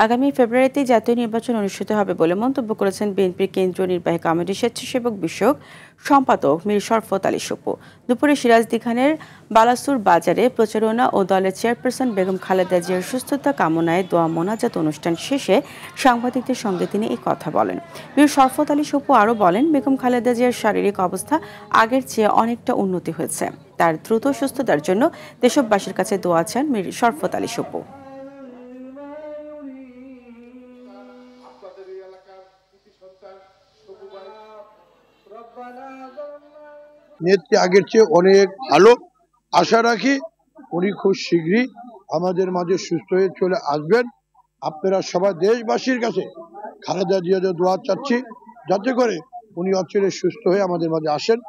আগামী ফেব্রুয়ারিতে জাতীয় নির্বাচন অনুষ্ঠিত হবে বলে মন্তব্য করেছেন বিএনপির কেন্দ্রীয় নির্বাহী কমিটির স্বেচ্ছাসেবক বিষয়ক সম্পাদক মীর শরফত আলী সুপু। দুপুরে সিরাজদি খানের বালাসুর বাজারে প্রচারণা ও দলের চেয়ারপারসন বেগম খালেদা জিয়ার সুস্থতা কামনায় দোয়া মোনাজাত অনুষ্ঠান শেষে সাংবাদিকদের সঙ্গে তিনি এই কথা বলেন। মীর শরফত আলী সুপু আরও বলেন, বেগম খালেদা জিয়ার শারীরিক অবস্থা আগের চেয়ে অনেকটা উন্নতি হয়েছে। তার দ্রুত সুস্থতার জন্য দেশবাসীর কাছে দোয়া চান মীর শরফত আলী সুপু। নেত্রী আগের চেয়ে অনেক ভালো, আশা রাখি উনি খুব শীঘ্রই আমাদের মাঝে সুস্থ হয়ে চলে আসবেন। আপনারা সবাই দেশবাসীর কাছে খালেদা জিয়ার দোয়া চাচ্ছি, যাতে করে উনি অচিরে সুস্থ হয়ে আমাদের মাঝে আসেন।